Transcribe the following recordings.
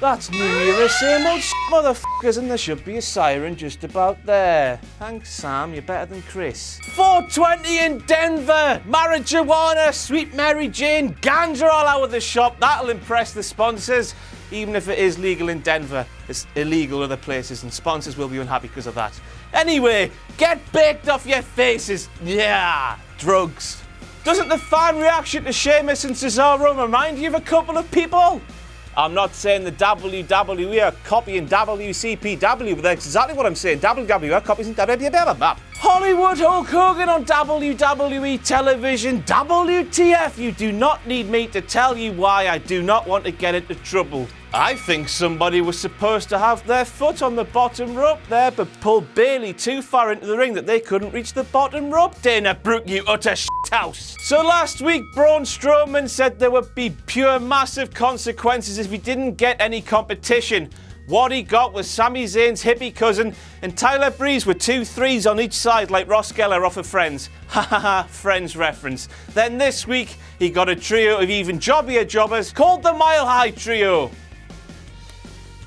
That's New Era, same old motherfuckers, and there should be a siren just about there. Thanks, Sam, you're better than Chris. 420 in Denver! Marijuana, Sweet Mary Jane, ganja all out of the shop. That'll impress the sponsors. Even if it is legal in Denver, it's illegal other places, and sponsors will be unhappy because of that. Anyway, get baked off your faces. Yeah, drugs. Doesn't the fan reaction to Sheamus and Cesaro remind you of a couple of people? I'm not saying the WWE are copying WCPW, but that's exactly what I'm saying. WWE are copying WWE. Hollywood Hulk Hogan on WWE television. WTF, you do not need me to tell you why I do not want to get into trouble. I think somebody was supposed to have their foot on the bottom rope there, but pulled Bailey too far into the ring that they couldn't reach the bottom rope. Dana Brooke, you utter shithouse. So last week, Braun Strowman said there would be pure massive consequences if he didn't get any competition. What he got was Sami Zayn's hippie cousin and Tyler Breeze with 2 3s on each side like Ross Geller off of Friends. Ha ha ha, Friends reference. Then this week, he got a trio of even jobbier jobbers called the Mile High Trio.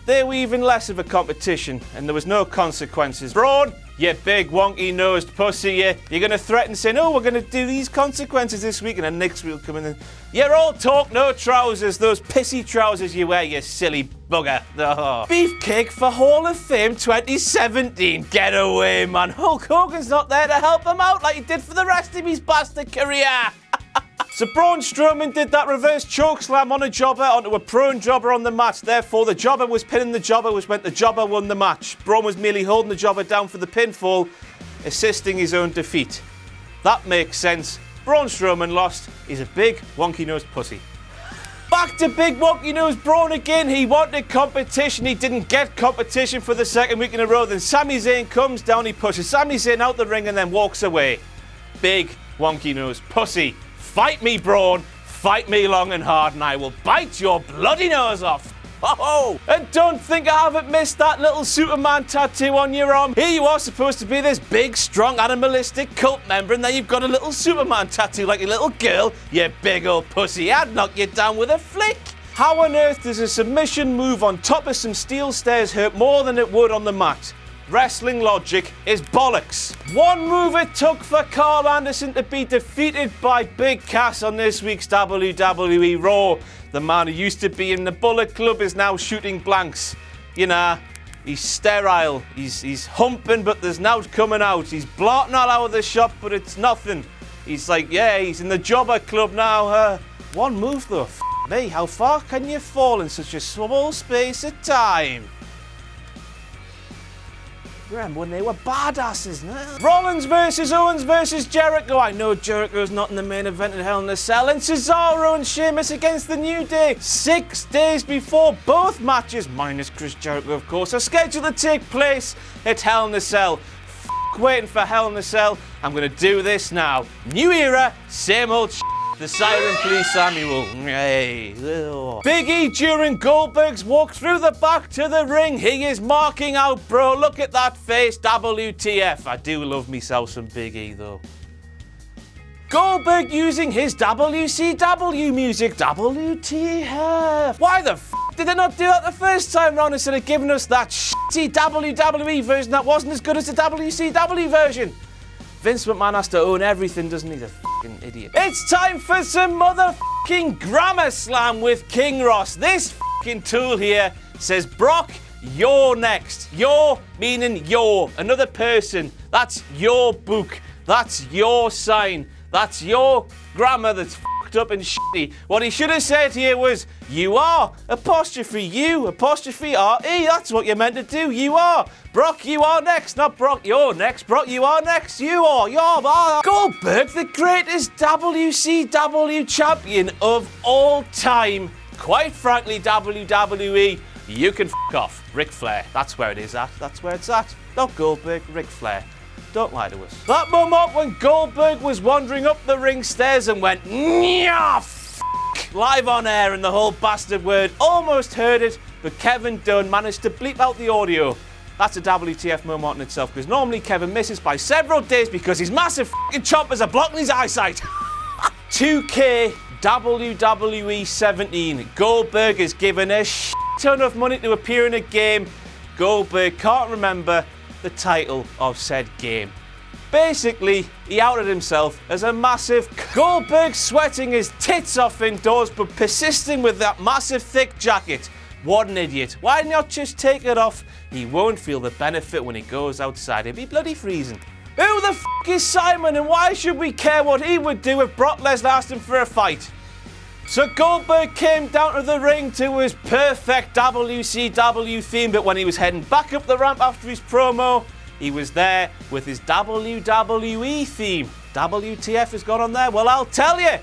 They were even less of a competition, and there was no consequences. Braun, you big wonky-nosed pussy, you're going to threaten saying, oh, we're going to do these consequences this week, and then next week will come in and... You're all talk, no trousers, those pissy trousers you wear, you silly bugger. Oh. Beefcake for Hall of Fame 2017. Get away, man. Hulk Hogan's not there to help him out like he did for the rest of his bastard career. So Braun Strowman did that reverse chokeslam on a jobber onto a prone jobber on the mat. Therefore, the jobber was pinning the jobber, which meant the jobber won the match. Braun was merely holding the jobber down for the pinfall, assisting his own defeat. That makes sense. Braun Strowman lost. He's a big, wonky-nosed pussy. Back to big wonky-nosed Braun again. He wanted competition. He didn't get competition for the second week in a row. Then Sami Zayn comes down, he pushes Sami Zayn out the ring and then walks away. Big, wonky-nosed pussy. Fight me, Braun. Fight me long and hard, and I will bite your bloody nose off. Oh! And don't think I haven't missed that little Superman tattoo on your arm. Here you are supposed to be this big, strong, animalistic cult member, and then you've got a little Superman tattoo like a little girl. You big old pussy. I'd knock you down with a flick. How on earth does a submission move on top of some steel stairs hurt more than it would on the mat? Wrestling logic is bollocks. One move it took for Carl Anderson to be defeated by Big Cass on this week's WWE Raw. The man who used to be in the Bullet Club is now shooting blanks. You know, he's sterile. He's humping, but there's nout coming out. He's blotting all out of the shop, but it's nothing. He's like, yeah, he's in the Jobber Club now. One move though. Me, how far can you fall in such a small space of time? Remember when they were badasses, no? Rollins versus Owens versus Jericho. I know Jericho's not in the main event at Hell in a Cell. And Cesaro and Sheamus against the New Day. 6 days before both matches, minus Chris Jericho, of course, are scheduled to take place at Hell in a Cell. Waiting for Hell in a Cell. I'm going to do this now. New era, same old shit. The siren, please, Samuel. Hey. Big E during Goldberg's walk through the back to the ring. He is marking out, bro. Look at that face. WTF. I do love myself some Big E, though. Goldberg using his WCW music. WTF. Why the f*** did they not do that the first time round instead of giving us that shitty WWE version that wasn't as good as the WCW version? Vince McMahon has to own everything, doesn't he? The f***ing idiot. It's time for some motherfucking grammar slam with King Ross. This f***ing tool here says, Brock, you're next. You're meaning you're. Another person. That's your book. That's your sign. That's your grammar that's f***ed up and shitty. What he should have said here was, you are, apostrophe you, apostrophe R-E. That's what you're meant to do. You are. Brock, you are next. Not Brock, you're next. Brock, you are next. You are. You're. Goldberg, the greatest WCW champion of all time. Quite frankly, WWE, you can f*** off. Ric Flair. That's where it is at. That's where it's at. Not Goldberg, Ric Flair. Don't lie to us. That moment when Goldberg was wandering up the ring stairs and went, "Nyah, f***," live on air, and the whole bastard word almost heard it, but Kevin Dunn managed to bleep out the audio. That's a WTF moment in itself, because normally Kevin misses by several days because his massive f***ing chompers are blocking his eyesight. 2K WWE 17. Goldberg is given a ton of money to appear in a game, Goldberg can't remember the title of said game. Basically, he outed himself as a massive Goldberg sweating his tits off indoors but persisting with that massive thick jacket. What an idiot. Why not just take it off? He won't feel the benefit when he goes outside. It'd be bloody freezing. Who the f*** is Simon and why should we care what he would do if Brock Lesnar asked him for a fight? So Goldberg came down to the ring to his perfect WCW theme, but when he was heading back up the ramp after his promo, he was there with his WWE theme. WTF has got on there? Well, I'll tell you.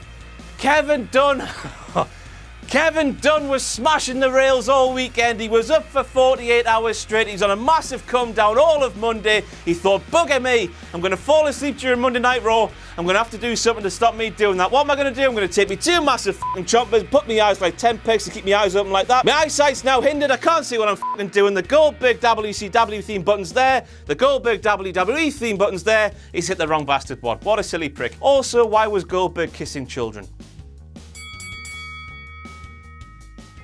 Kevin Dunn was smashing the rails all weekend. He was up for 48 hours straight. He was on a massive come down all of Monday. He thought, bugger me, I'm going to fall asleep during Monday Night Raw. I'm going to have to do something to stop me doing that. What am I going to do? I'm going to take me two massive f***ing chompers, put my eyes like 10 pegs to keep my eyes open like that. My eyesight's now hindered. I can't see what I'm f***ing doing. The Goldberg WCW theme button's there. The Goldberg WWE theme button's there. He's hit the wrong bastard one. What a silly prick. Also, why was Goldberg kissing children?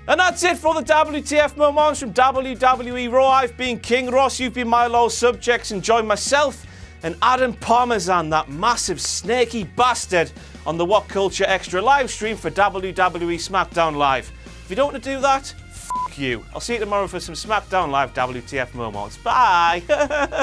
And that's it for the WTF Moments from WWE Raw. I've been King Ross, you've been my loyal subjects, and join myself and Adam Parmesan, that massive snaky bastard, on the WhatCulture Extra live stream for WWE SmackDown Live. If you don't want to do that, f*** you. I'll see you tomorrow for some SmackDown Live WTF Moments. Bye!